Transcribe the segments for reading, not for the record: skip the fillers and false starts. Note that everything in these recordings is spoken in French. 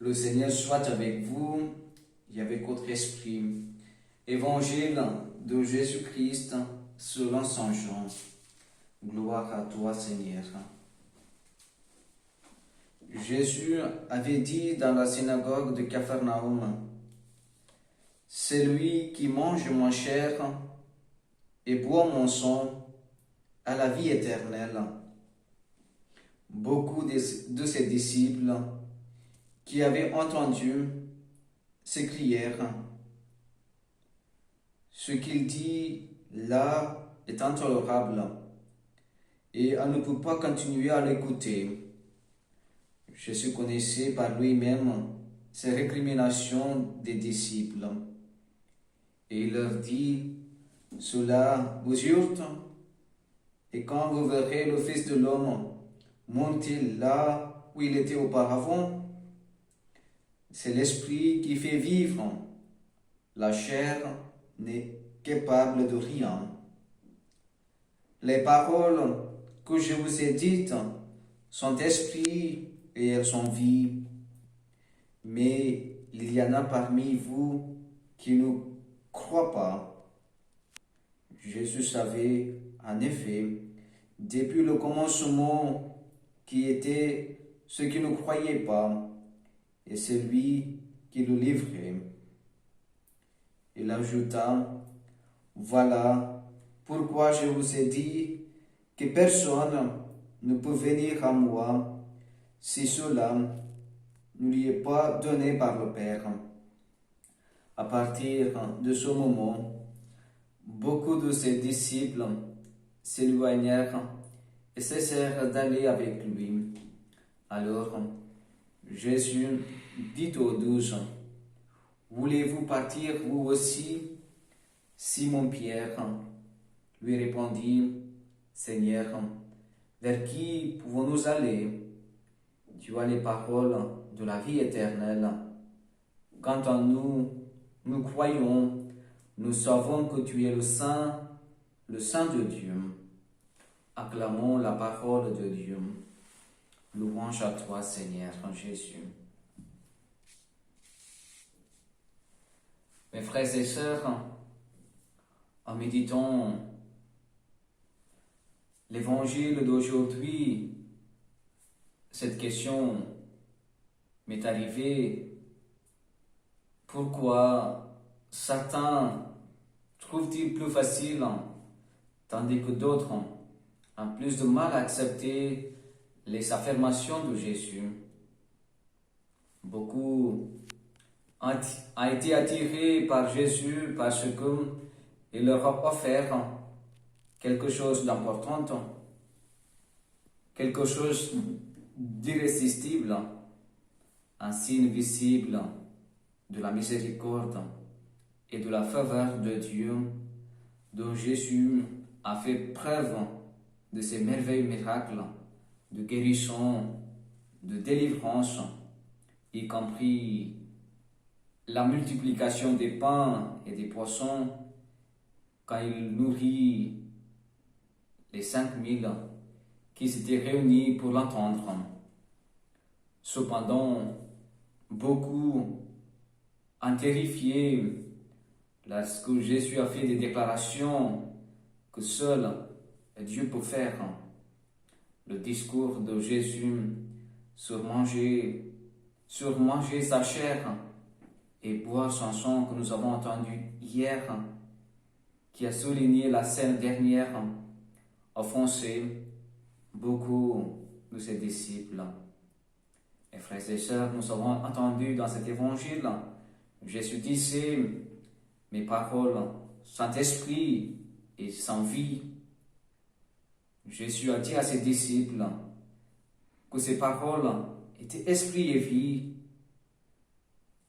Le Seigneur soit avec vous et avec votre esprit. Évangile de Jésus-Christ selon Saint Jean. Gloire à toi, Seigneur. Jésus avait dit dans la synagogue de Capharnaüm, « Celui qui mange ma chair et boit mon sang a la vie éternelle. » Beaucoup de ses disciples qui avaient entendu s'écrièrent, « Ce qu'il dit là est intolérable et on ne peut pas continuer à l'écouter. » Jésus connaissait par lui-même ces récriminations des disciples. Et il leur dit, « Cela vous hurte, et quand vous verrez le Fils de l'homme monter là où il était auparavant, c'est l'esprit qui fait vivre. La chair n'est capable de rien. Les paroles que je vous ai dites sont esprit et elles sont vie. Mais il y en a parmi vous qui ne croient pas. » Jésus savait, en effet, depuis le commencement, qui était ceux qui ne croyaient pas, et celui qui le livrait. Il ajouta, « Voilà pourquoi je vous ai dit que personne ne peut venir à moi si cela ne lui est pas donné par le Père. » À partir de ce moment, beaucoup de ses disciples s'éloignèrent et cessèrent d'aller avec lui. Alors, Jésus dit aux 12, « Voulez-vous partir vous aussi ?» Simon-Pierre lui répondit, « Seigneur, vers qui pouvons-nous aller? Tu as les paroles de la vie éternelle. Quant à nous, nous croyons, nous savons que tu es le Saint de Dieu. » Acclamons la parole de Dieu. Louange à toi, Seigneur Jésus. Mes frères et sœurs, en méditant l'évangile d'aujourd'hui, cette question m'est arrivée. Pourquoi certains trouvent-ils plus facile, tandis que d'autres ont plus de mal à accepter les affirmations de Jésus? Beaucoup ont été attirés par Jésus parce qu'il leur a offert quelque chose d'important, quelque chose d'irrésistible, un signe visible de la miséricorde et de la faveur de Dieu, dont Jésus a fait preuve de ces merveilleux miracles de guérison, de délivrance, y compris la multiplication des pains et des poissons quand il nourrit les 5000 qui s'étaient réunis pour l'entendre. Cependant, beaucoup ont terrifié lorsque Jésus a fait des déclarations que seul Dieu peut faire. Le discours de Jésus sur manger sa chair et boire son sang que nous avons entendu hier, qui a souligné la scène dernière, offensé beaucoup de ses disciples. Et frères et sœurs, nous avons entendu dans cet évangile, Jésus disait, « Mes paroles sont esprit et sont vie. » Jésus a dit à ses disciples que ces paroles étaient esprit et vie.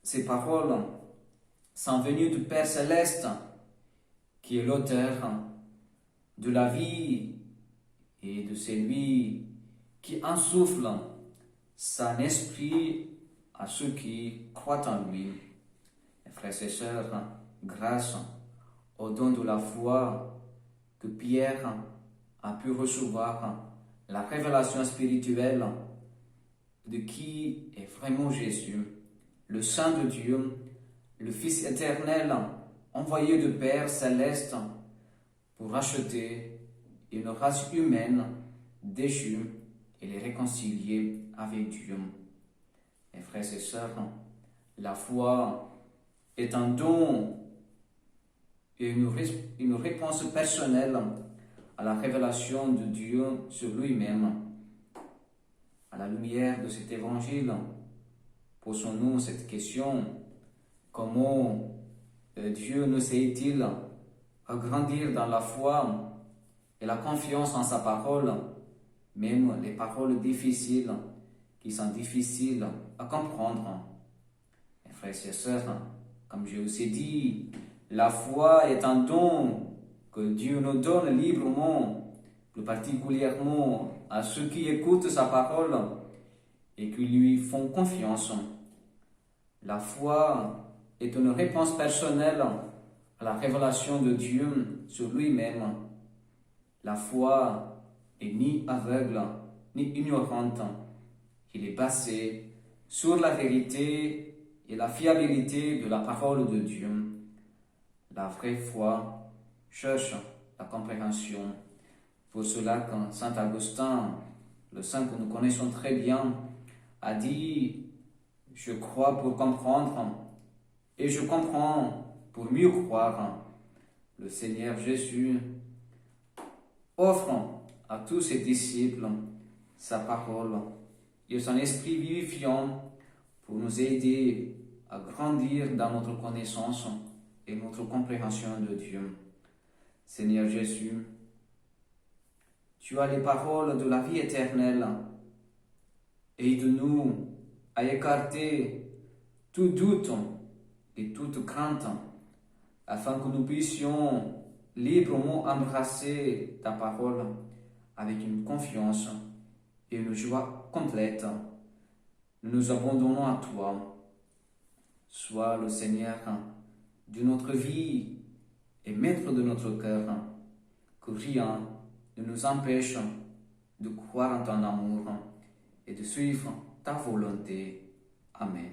Ces paroles sont venues du Père Céleste, qui est l'auteur de la vie et de celui qui insouffle son esprit à ceux qui croient en lui. Et frères et sœurs, grâce au don de la foi que Pierre a pu recevoir, la révélation spirituelle de qui est vraiment Jésus, le Saint de Dieu, le Fils éternel, envoyé du Père céleste pour racheter une race humaine déchue et les réconcilier avec Dieu. Mes frères et sœurs, la foi est un don et une réponse personnelle à la révélation de Dieu sur lui-même. À la lumière de cet évangile, posons-nous cette question: comment Dieu nous aide-t-il à grandir dans la foi et la confiance en sa parole, même les paroles difficiles qui sont difficiles à comprendre? Mes frères et sœurs, comme je vous ai dit, la foi est un don que Dieu nous donne librement, plus particulièrement à ceux qui écoutent sa parole et qui lui font confiance. La foi est une réponse personnelle à la révélation de Dieu sur lui-même. La foi est ni aveugle ni ignorante. Il est basé sur la vérité et la fiabilité de la parole de Dieu. La vraie foi cherche la compréhension. Pour cela que Saint Augustin, le saint que nous connaissons très bien, a dit: je crois pour comprendre et je comprends pour mieux croire. Le Seigneur Jésus offre à tous ses disciples sa parole et son esprit vivifiant pour nous aider à grandir dans notre connaissance et notre compréhension de Dieu. Seigneur Jésus, tu as les paroles de la vie éternelle. Aide-nous à écarter tout doute et toute crainte, afin que nous puissions librement embrasser ta parole avec une confiance et une joie complète. Nous nous abandonnons à toi. Sois le Seigneur de notre vie et maître de notre cœur, que rien ne nous empêche de croire en ton amour et de suivre ta volonté. Amen.